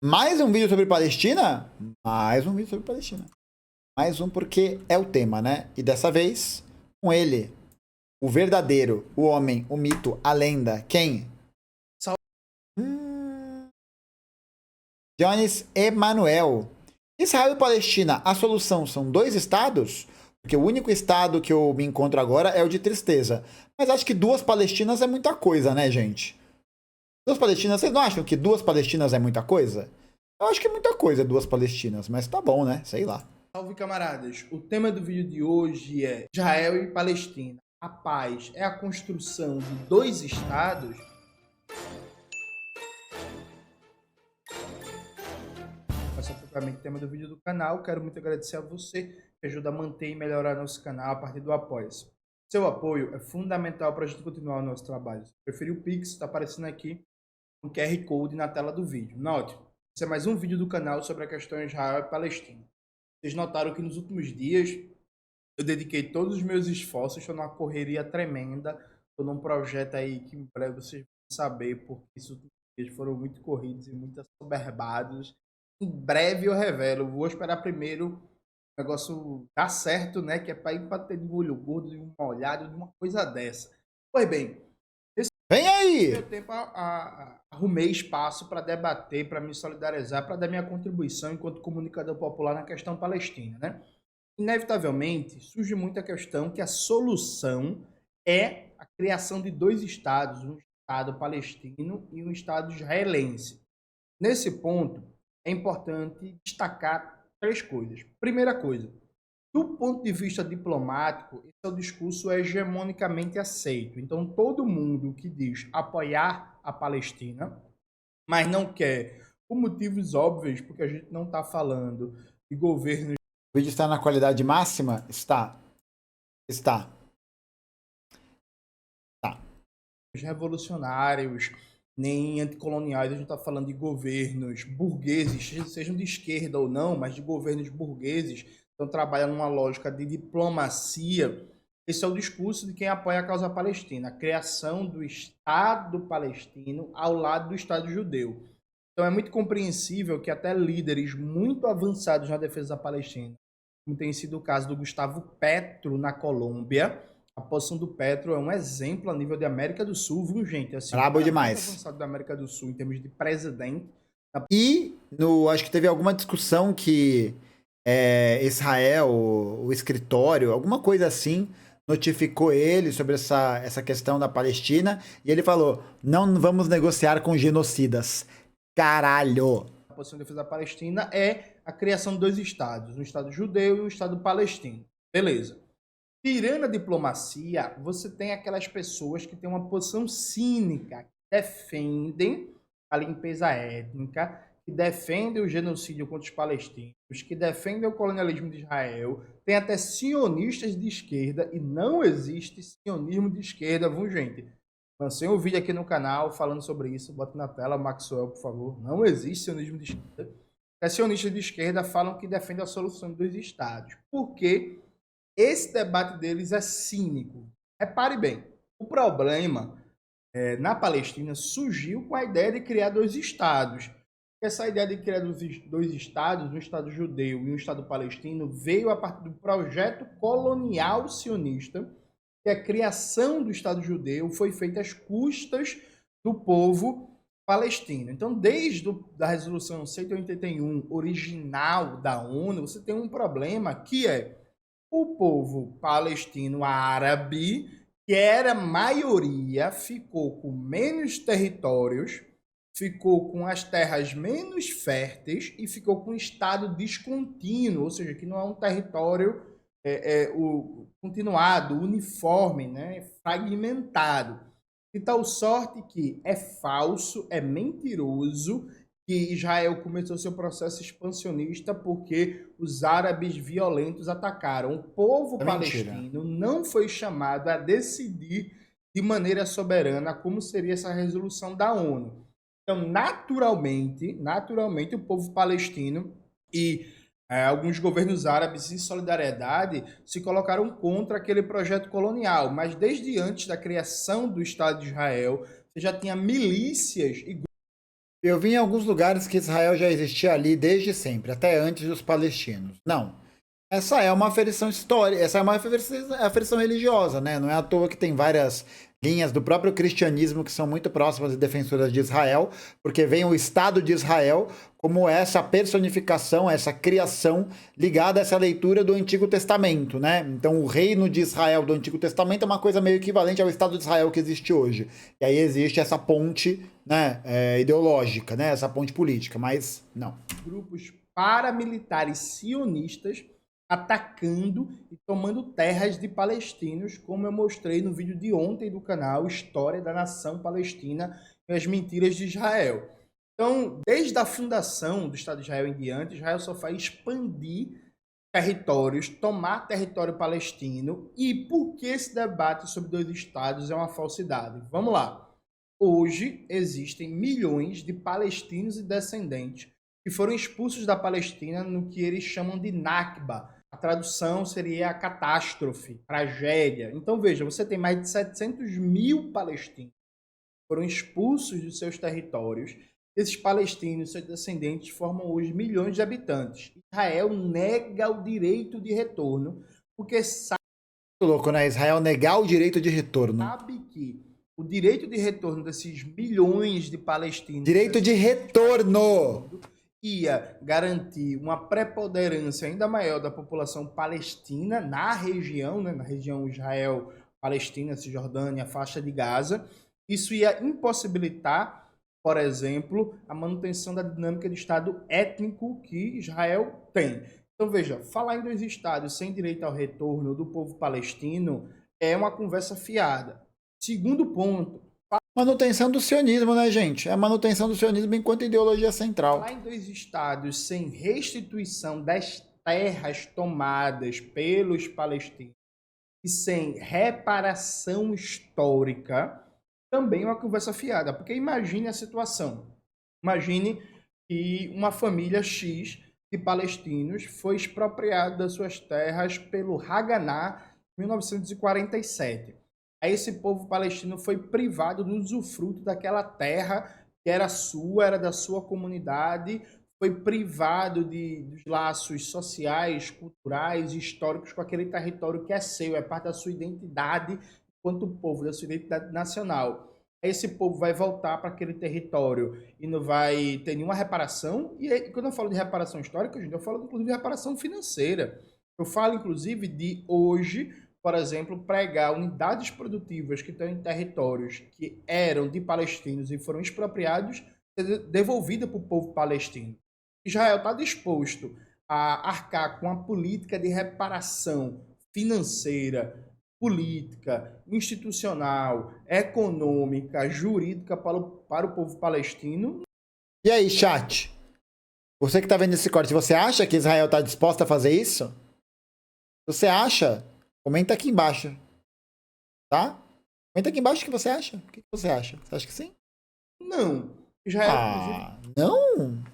Mais um vídeo sobre Palestina? Mais um vídeo sobre Palestina. Mais um porque é o tema, né? E dessa vez, com ele, o verdadeiro, o homem, o mito, a lenda. Quem? Jones Emanuel. Israel e Palestina, a solução são dois estados? Porque o único estado que eu me encontro agora é o de tristeza. Mas acho que duas Palestinas é muita coisa, né, gente? Duas Palestinas, vocês não acham que duas Palestinas é muita coisa? Eu acho que é muita coisa duas Palestinas, mas tá bom, né? Sei lá. Salve, camaradas! O tema do vídeo de hoje é Israel e Palestina. A paz é a construção de dois estados? Esse é propriamente o tema do vídeo do canal. Quero muito agradecer a você que ajuda a manter e melhorar nosso canal a partir do Apoia-se. Seu apoio é fundamental para a gente continuar o nosso trabalho. Se preferir o Pix, está aparecendo aqui um QR Code na tela do vídeo. Note, esse é mais um vídeo do canal sobre a questão Israel e Palestina. Vocês notaram que nos últimos dias eu dediquei todos os meus esforços, estou numa correria tremenda, estou num projeto aí que em breve vocês vão saber, porque esses últimos dias foram muito corridos e muito assoberbados. Em breve eu revelo, vou esperar primeiro o negócio dar certo, né? Que é para ir para ter de olho gordo, de uma olhada, de uma coisa dessa. Pois bem, Vem aí! eu tempo arrumei espaço para debater, para me solidarizar, para dar minha contribuição enquanto comunicador popular na questão palestina, né? Inevitavelmente, surge muita questão que a solução é a criação de dois estados, um estado palestino e um estado israelense. Nesse ponto, é importante destacar três coisas. Primeira coisa, do ponto de vista diplomático, esse é o discurso hegemonicamente aceito. Então, todo mundo que diz apoiar a Palestina, mas não quer, por motivos óbvios, porque a gente não está falando de governos. O vídeo está na qualidade máxima? Está. Está. Tá. Revolucionários, nem anticoloniais, a gente está falando de governos burgueses, sejam de esquerda ou não, mas de governos burgueses, então trabalham numa lógica de diplomacia. Esse é o discurso de quem apoia a causa palestina, a criação do Estado palestino ao lado do Estado judeu. Então é muito compreensível que até líderes muito avançados na defesa da Palestina, como tem sido o caso do Gustavo Petro na Colômbia. A posição do Petro é um exemplo a nível de América do Sul, viu, gente? Assim, Brabo o cara mais demais. avançado da América do Sul em termos de presidente. E acho que teve alguma discussão que Israel, o escritório, alguma coisa assim, notificou ele sobre essa questão da Palestina. E ele falou: não vamos negociar com genocidas. Caralho! A posição de defesa da Palestina é a criação de dois estados, um estado judeu e um estado palestino. Beleza. Tirando a diplomacia, você tem aquelas pessoas que têm uma posição cínica, que defendem a limpeza étnica, que defendem o genocídio contra os palestinos, que defendem o colonialismo de Israel. Tem até sionistas de esquerda, e não existe sionismo de esquerda, viu, gente? Lancei um vídeo aqui no canal falando sobre isso, bota na tela, Maxwell, por favor. Não existe sionismo de esquerda. Os sionistas de esquerda falam que defendem a solução dos estados. Por quê? Esse debate deles é cínico. Repare bem, o problema na Palestina surgiu com a ideia de criar dois estados. Essa ideia de criar dois estados, um estado judeu e um estado palestino, veio a partir do projeto colonial sionista, que a criação do estado judeu foi feita às custas do povo palestino. Então, desde a resolução 181 original da ONU, você tem um problema que é o povo palestino árabe, que era maioria, ficou com menos territórios, ficou com as terras menos férteis e ficou com um estado descontínuo, ou seja, que não é um território continuado, uniforme, né, fragmentado. De tal sorte que é falso, é mentiroso que Israel começou seu processo expansionista porque os árabes violentos atacaram. O povo palestino não foi chamado a decidir de maneira soberana como seria essa resolução da ONU. Então, naturalmente, o povo palestino e alguns governos árabes em solidariedade se colocaram contra aquele projeto colonial, mas desde antes da criação do Estado de Israel, você já tinha milícias e Eu vi em alguns lugares que Israel já existia ali desde sempre, até antes dos palestinos. Não. Essa é uma aferição histórica, essa é uma aferição religiosa, né? Não é à toa que tem várias linhas do próprio cristianismo que são muito próximas e defensoras de Israel, porque vem o Estado de Israel como essa personificação, essa criação ligada a essa leitura do Antigo Testamento, né? Então o reino de Israel do Antigo Testamento é uma coisa meio equivalente ao Estado de Israel que existe hoje. E aí existe essa ponte, né, ideológica, né? Essa ponte política, mas não. Grupos paramilitares sionistas atacando e tomando terras de palestinos, como eu mostrei no vídeo de ontem do canal História da Nação Palestina e as Mentiras de Israel. Então, desde a fundação do Estado de Israel em diante, Israel só faz expandir territórios, tomar território palestino. E por que esse debate sobre dois estados é uma falsidade? Vamos lá. Hoje existem milhões de palestinos e descendentes que foram expulsos da Palestina no que eles chamam de Nakba. A tradução seria a catástrofe, tragédia. Então veja, você tem mais de 700 mil palestinos que foram expulsos dos seus territórios. Esses palestinos, seus descendentes, formam hoje milhões de habitantes. Israel nega o direito de retorno, porque sabe Muito louco, né? Israel negar o direito de retorno. que o direito de retorno desses milhões de palestinos... Direito de retorno! Ia garantir uma preponderância ainda maior da população palestina na região, né, na região Israel, Palestina, Cisjordânia, faixa de Gaza. Isso ia impossibilitar, por exemplo, a manutenção da dinâmica de Estado étnico que Israel tem. Então, veja, falar em dois estados sem direito ao retorno do povo palestino é uma conversa fiada. Segundo ponto, Manutenção do sionismo, né, gente? É a manutenção do sionismo enquanto ideologia central. falar em dois estados sem restituição das terras tomadas pelos palestinos e sem reparação histórica também é uma conversa fiada. Porque imagine a situação. Imagine que uma família X de palestinos foi expropriada das suas terras pelo Haganah em 1947. Aí esse povo palestino foi privado do usufruto daquela terra que era sua, era da sua comunidade, foi privado dos laços sociais, culturais e históricos com aquele território que é seu, é parte da sua identidade enquanto povo, da sua identidade nacional. Aí esse povo vai voltar para aquele território e não vai ter nenhuma reparação. E aí, quando eu falo de reparação histórica, gente, eu falo inclusive de reparação financeira. Eu falo inclusive de hoje, por exemplo, pregar unidades produtivas que estão em territórios que eram de palestinos e foram expropriados, ser devolvida para o povo palestino. Israel está disposto a arcar com a política de reparação financeira, política, institucional, econômica, jurídica para o povo palestino. E aí, chat? Você que tá vendo esse corte, você acha que Israel tá disposta a fazer isso? Você acha? Comenta aqui embaixo. Tá? Comenta aqui embaixo o que você acha. O que você acha? Você acha que sim? Não. Israel, inclusive, não?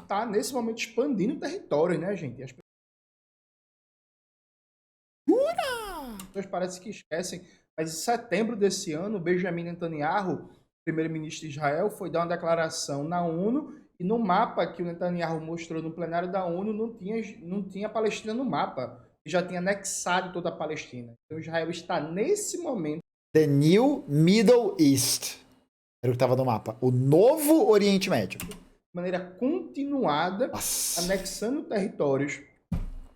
está nesse momento expandindo o território, né, gente? As pessoas parecem que esquecem, mas em setembro desse ano, Benjamin Netanyahu, primeiro-ministro de Israel, foi dar uma declaração na ONU e no mapa que o Netanyahu mostrou no plenário da ONU não tinha a Palestina no mapa. Já tinha anexado toda a Palestina. Então Israel está nesse momento... The New Middle East. Era o que estava no mapa. O novo Oriente Médio. De maneira continuada, anexando territórios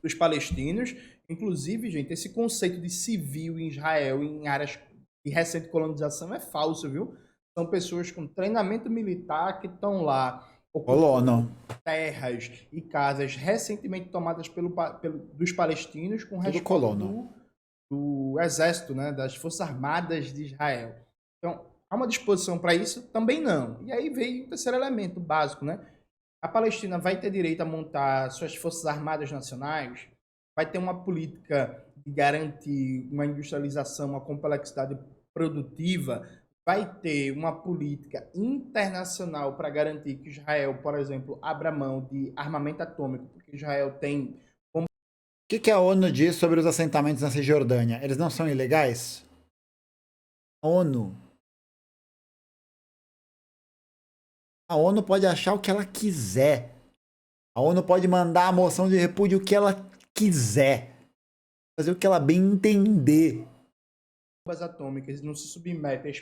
dos palestinos. Inclusive, gente, esse conceito de civil em Israel, em áreas de recente colonização, é falso, viu? São pessoas com treinamento militar que estão lá ocupando terras e casas recentemente tomadas dos palestinos com respaldo do exército, né, das Forças Armadas de Israel. Então, há uma disposição para isso? Também não. E aí veio o terceiro elemento básico, né? A Palestina vai ter direito a montar suas Forças Armadas nacionais? Vai ter uma política de garantir uma industrialização, uma complexidade produtiva? Vai ter uma política internacional para garantir que Israel, por exemplo, abra mão de armamento atômico, porque Israel tem... O que a ONU diz sobre os assentamentos na Cisjordânia? Eles não são ilegais? ONU. A ONU pode achar o que ela quiser. A ONU pode mandar a moção de repúdio o que ela quiser. Fazer o que ela bem entender. Bombas atômicas não se submetem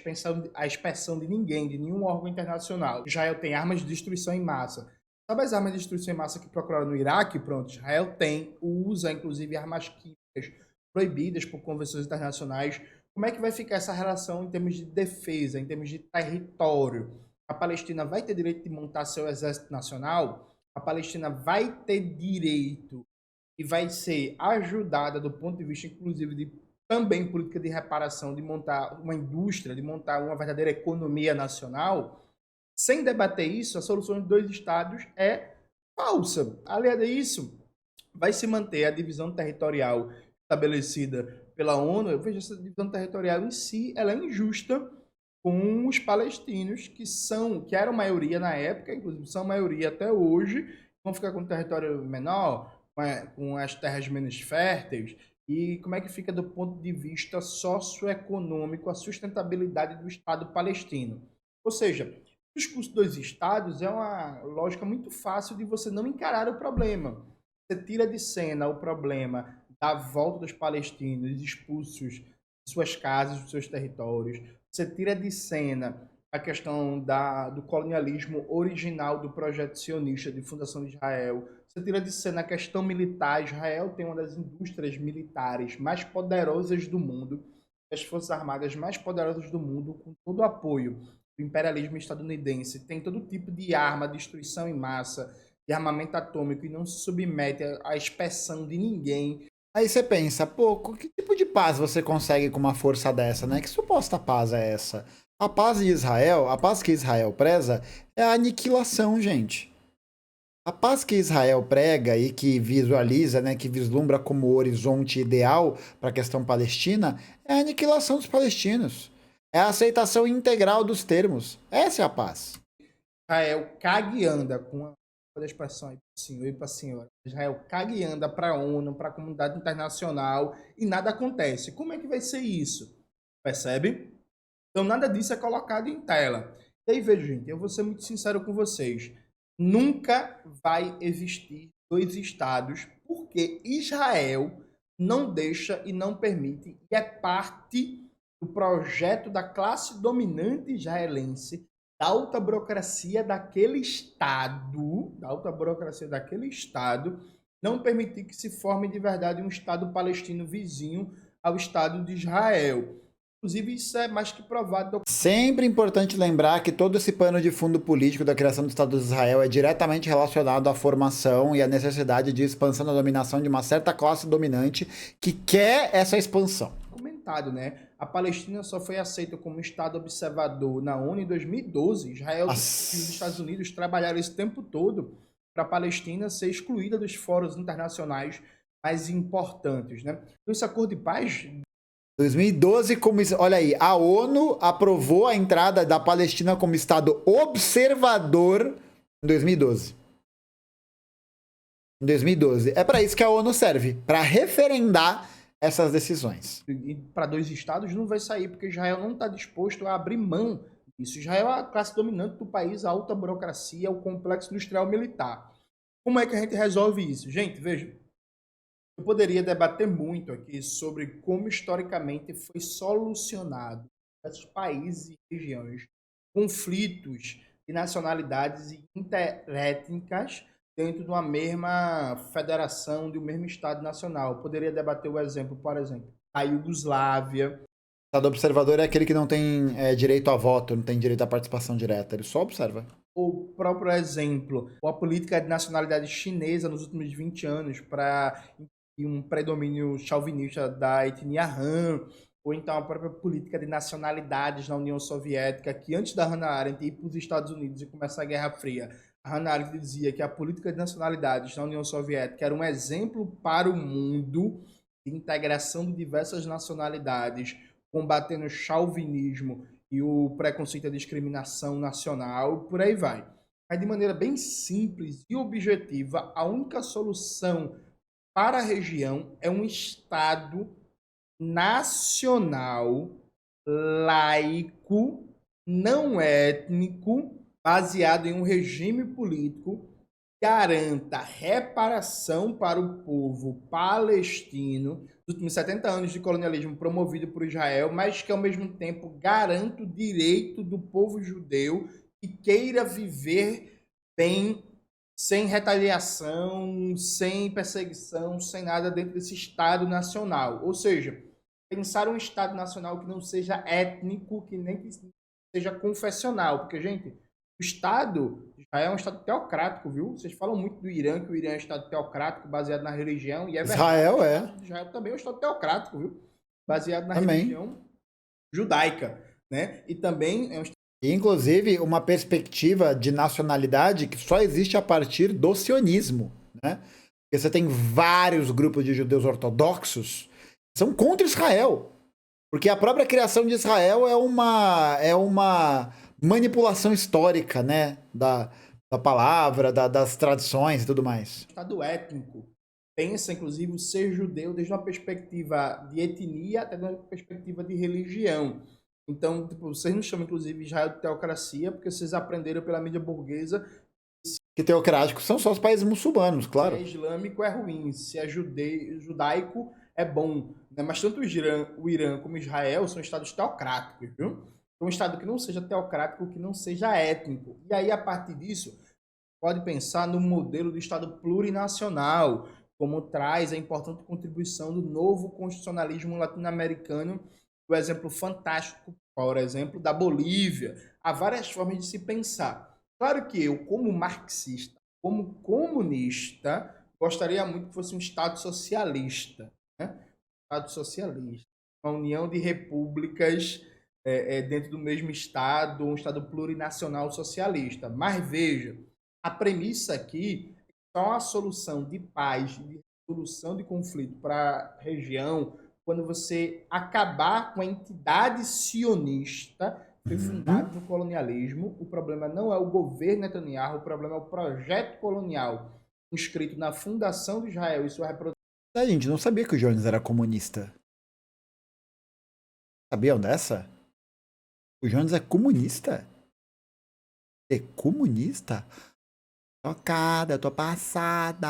à inspeção de ninguém, de nenhum órgão internacional. Israel tem armas de destruição em massa. Sabe as armas de destruição em massa que procuraram no Iraque? Pronto, Israel tem, usa inclusive armas químicas proibidas por convenções internacionais. Como é que vai ficar essa relação em termos de defesa, em termos de território? A Palestina vai ter direito de montar seu exército nacional? A Palestina vai ter direito e vai ser ajudada do ponto de vista, inclusive, de também política de reparação, de montar uma indústria, de montar uma verdadeira economia nacional? Sem debater isso, a solução de dois estados é falsa. Aliado a isso, vai se manter a divisão territorial estabelecida pela ONU. Eu vejo essa divisão territorial em si, ela é injusta com os palestinos, que eram maioria na época, inclusive são maioria até hoje, vão ficar com um território menor, com as terras menos férteis. E como é que fica do ponto de vista socioeconômico a sustentabilidade do Estado palestino? Ou seja, o discurso dos estados é uma lógica muito fácil de você não encarar o problema. Você tira de cena o problema da volta dos palestinos expulsos de suas casas, dos seus territórios. Você tira de cena a questão do colonialismo original do projeto sionista de fundação de Israel. Você tira de cena a questão militar. Israel tem uma das indústrias militares mais poderosas do mundo, as forças armadas mais poderosas do mundo, com todo o apoio do imperialismo estadunidense, tem todo tipo de arma, destruição em massa, de armamento atômico e não se submete à inspeção de ninguém. Aí você pensa, pô, que tipo de paz você consegue com uma força dessa, né? Que suposta paz é essa? A paz de Israel, a paz que Israel preza, é a aniquilação, gente. A paz que Israel prega e que visualiza, né, que vislumbra como horizonte ideal para a questão palestina, é a aniquilação dos palestinos. É a aceitação integral dos termos. Essa é a paz. Israel caga e anda com a expressão aí para o senhor e para a senhora. Israel caga e anda para a ONU, para a comunidade internacional e nada acontece. Como é que vai ser isso? Percebe? Então nada disso é colocado em tela. E aí, veja, gente, eu vou ser muito sincero com vocês. Nunca vai existir dois estados, porque Israel não deixa e não permite, e é parte do projeto da classe dominante israelense, da alta burocracia daquele estado, não permitir que se forme de verdade um estado palestino vizinho ao estado de Israel. Inclusive, isso é mais que provado. Sempre importante lembrar que todo esse pano de fundo político da criação do Estado de Israel é diretamente relacionado à formação e à necessidade de expansão da dominação de uma certa classe dominante que quer essa expansão. Comentado, né? A Palestina só foi aceita como Estado observador na ONU em 2012. Israel e os Estados Unidos trabalharam esse tempo todo para a Palestina ser excluída dos fóruns internacionais mais importantes, né? Então, esse acordo de paz 2012, olha aí, a ONU aprovou a entrada da Palestina como Estado observador em 2012. Em 2012. É para isso que a ONU serve, para referendar essas decisões. E para dois estados não vai sair, porque Israel não está disposto a abrir mão disso. Israel é a classe dominante do país, a alta burocracia, o complexo industrial militar. Como é que a gente resolve isso? Gente, veja, eu poderia debater muito aqui sobre como historicamente foi solucionado em diversos países e regiões conflitos de nacionalidades e interétnicas dentro de uma mesma federação, de um mesmo Estado nacional. Eu poderia debater o exemplo, por exemplo, a Iugoslávia. O Estado observador é aquele que não tem direito a voto, não tem direito à participação direta, ele só observa. O próprio exemplo, a política de nacionalidade chinesa nos últimos 20 anos para um predomínio chauvinista da etnia Han, ou então a própria política de nacionalidades na União Soviética, que antes da Hannah Arendt ir para os Estados Unidos e começar a Guerra Fria, a Hannah Arendt dizia que a política de nacionalidades na União Soviética era um exemplo para o mundo de integração de diversas nacionalidades, combatendo o chauvinismo e o preconceito e a discriminação nacional, por aí vai. Mas de maneira bem simples e objetiva, a única solução para a região é um Estado nacional, laico, não étnico, baseado em um regime político que garanta reparação para o povo palestino dos últimos 70 anos de colonialismo promovido por Israel, mas que ao mesmo tempo garanta o direito do povo judeu que queira viver bem, sem retaliação, sem perseguição, sem nada dentro desse Estado nacional. Ou seja, pensar um Estado nacional que não seja étnico, que nem que seja confessional. Porque, gente, o Estado de Israel é um Estado teocrático, viu? Vocês falam muito do Irã, que o Irã é um Estado teocrático baseado na religião, e é verdade. Israel é. O Estado de Israel também é um Estado teocrático, viu? Baseado na Também. religião judaica, né? E também é um Estado... Inclusive, uma perspectiva de nacionalidade que só existe a partir do sionismo, né? Porque você tem vários grupos de judeus ortodoxos que são contra Israel. Porque a própria criação de Israel é uma manipulação histórica, né? Da palavra, das tradições e tudo mais. Estado étnico. Pensa, inclusive, o ser judeu desde uma perspectiva de etnia até uma perspectiva de religião. Então, tipo, vocês não chamam, inclusive, Israel de teocracia, porque vocês aprenderam pela mídia burguesa que teocráticos são só os países muçulmanos, claro. Se é islâmico é ruim, se é judaico é bom. Né? Mas tanto o Irã como Israel são estados teocráticos, viu? Um estado que não seja teocrático, que não seja étnico. E aí, a partir disso, pode pensar no modelo do Estado plurinacional, como traz a importante contribuição do novo constitucionalismo latino-americano, o exemplo fantástico, por exemplo, da Bolívia. Há várias formas de se pensar. Claro que eu, como marxista, como comunista, gostaria muito que fosse um Estado socialista. Né? Estado socialista. Uma união de repúblicas dentro do mesmo Estado, um Estado plurinacional socialista. Mas veja, a premissa aqui é só uma solução de paz, de resolução de conflito para a região, quando você acabar com a entidade sionista que foi fundada no colonialismo. O problema não é o governo Netanyahu, o problema é o projeto colonial inscrito na fundação de Israel e sua reprodução. A gente não sabia que o Jones era comunista. Sabiam dessa? O Jones é comunista? É comunista? Tocada, tô passada.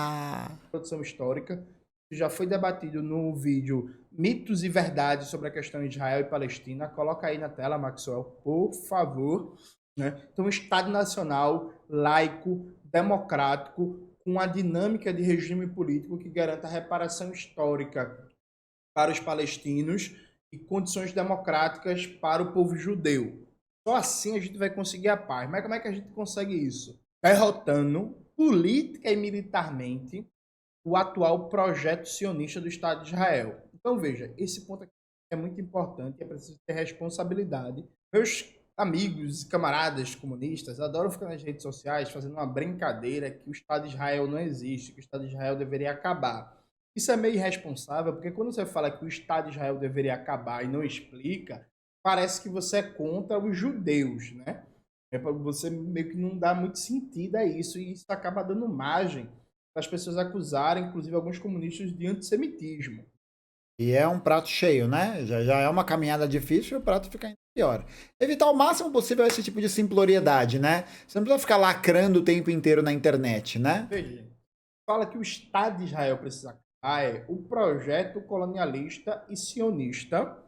Produção histórica. Já foi debatido no vídeo Mitos e Verdades sobre a questão de Israel e Palestina. Coloca aí na tela, Maxwell, por favor. Né? Então, um Estado nacional, laico, democrático, com a dinâmica de regime político que garanta a reparação histórica para os palestinos e condições democráticas para o povo judeu. Só assim a gente vai conseguir a paz. Mas como é que a gente consegue isso? Derrotando política e militarmente o atual projeto sionista do Estado de Israel. Então, veja, esse ponto aqui é muito importante e é preciso ter responsabilidade. Meus amigos e camaradas comunistas adoram ficar nas redes sociais fazendo uma brincadeira que o Estado de Israel não existe, que o Estado de Israel deveria acabar. Isso é meio irresponsável, porque quando você fala que o Estado de Israel deveria acabar e não explica, parece que você é contra os judeus, né? Você meio que não dá muito sentido a isso, e isso acaba dando margem para as pessoas acusarem, inclusive alguns comunistas, de antissemitismo. E é um prato cheio, né? Já é uma caminhada difícil e o prato fica ainda pior. Evitar o máximo possível esse tipo de simploriedade, né? Você não precisa ficar lacrando o tempo inteiro na internet, né? Veja, fala que o Estado de Israel precisa acabar é o projeto colonialista e sionista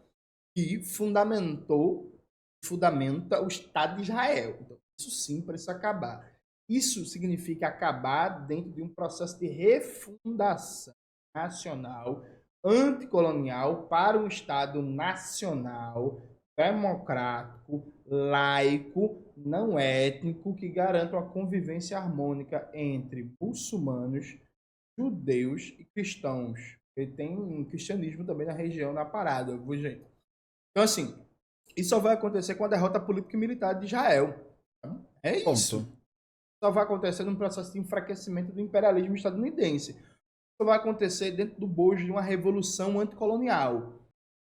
que fundamenta o Estado de Israel. Então, isso sim precisa acabar. Isso significa acabar dentro de um processo de refundação nacional, anticolonial, para um Estado nacional, democrático, laico, não étnico, que garanta uma convivência harmônica entre muçulmanos, judeus e cristãos. E tem um cristianismo também na região, na parada, viu, gente? Então, assim, isso só vai acontecer com a derrota política e militar de Israel. É isso. Ponto. Só vai acontecer num processo de enfraquecimento do imperialismo estadunidense. Isso vai acontecer dentro do bojo de uma revolução anticolonial.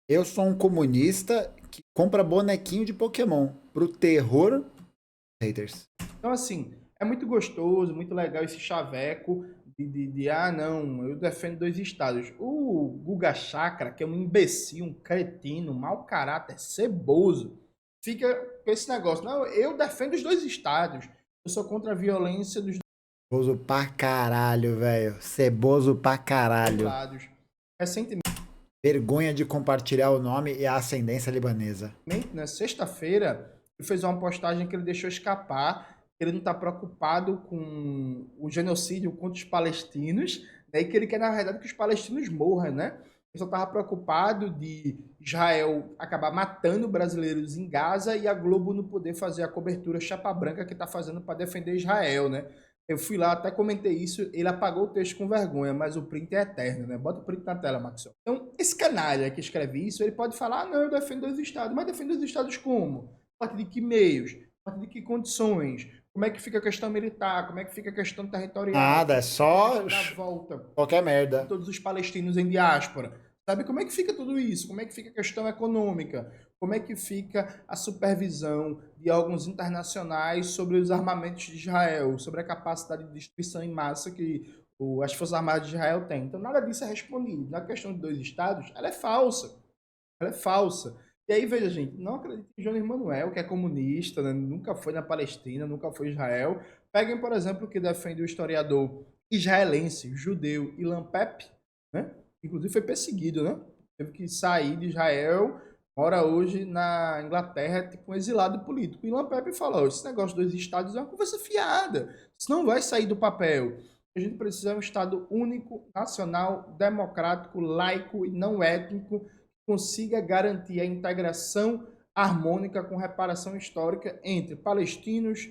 Eu sou um comunista que compra bonequinho de Pokémon pro terror haters. Então, assim, é muito gostoso, muito legal esse chaveco não, eu defendo dois estados. O Guga Chakra, que é um imbecil, um cretino, um mau caráter, ceboso, fica com esse negócio. Não, eu defendo os dois estados. Eu sou contra a violência dos Ceboso pra caralho, velho. Ceboso pra dois caralho. lados. Recentemente, Vergonha de compartilhar o nome e a ascendência libanesa. na sexta-feira, ele fez uma postagem que ele deixou escapar, que ele não está preocupado com o genocídio contra os palestinos, né, e que ele quer, na verdade, que os palestinos morram, né? Ele só estava preocupado de Israel acabar matando brasileiros em Gaza e a Globo não poder fazer a cobertura chapa branca que está fazendo para defender Israel, né? Eu fui lá, até comentei isso, ele apagou o texto com vergonha, mas o print é eterno, né? Bota o print na tela, Maxwell. Então, esse canalha que escreve isso, ele pode falar, não, eu defendo os estados, mas defendo os estados como? A partir de que meios? A partir de que condições? Como é que fica a questão militar? Como é que fica a questão territorial? Nada, é só Da volta qualquer de merda. todos os palestinos em diáspora. Sabe como é que fica tudo isso? Como é que fica a questão econômica? Como é que fica a supervisão de órgãos internacionais sobre os armamentos de Israel, sobre a capacidade de destruição em massa que as Forças Armadas de Israel têm? Então, nada disso é respondido. Na questão de dois estados, ela é falsa. Ela é falsa. E aí, veja, gente, não acredite em Jones Manuel, que é comunista, né? Nunca foi na Palestina, nunca foi em Israel. Peguem, por exemplo, o que defende o historiador israelense, judeu, Ilan Pappe, né? Inclusive foi perseguido, né? Teve que sair de Israel, mora hoje na Inglaterra, tipo um exilado político. E Ilan Pappe falou, esse negócio dos estados é uma conversa fiada, isso não vai sair do papel. A gente precisa de um estado único, nacional, democrático, laico e não étnico, que consiga garantir a integração harmônica com reparação histórica entre palestinos,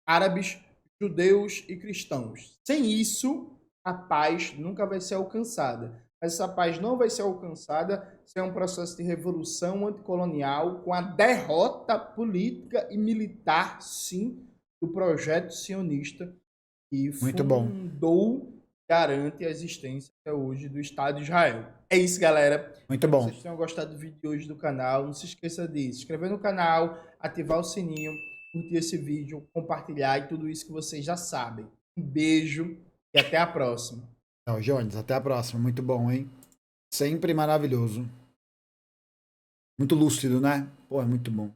árabes, judeus e cristãos. Sem isso, a paz nunca vai ser alcançada. Essa paz não vai ser alcançada sem um processo de revolução anticolonial, com a derrota política e militar, sim, do projeto sionista que Muito bom. fundou, garante a existência até hoje do Estado de Israel. É isso, galera. Muito bom. Vocês tenham gostado do vídeo de hoje do canal. Não se esqueça de se inscrever no canal, ativar o sininho, curtir esse vídeo, compartilhar e tudo isso que vocês já sabem. Um beijo e até a próxima. Então, Jones, até a próxima. Muito bom, hein? Sempre maravilhoso. Muito lúcido, né? Pô, é muito bom.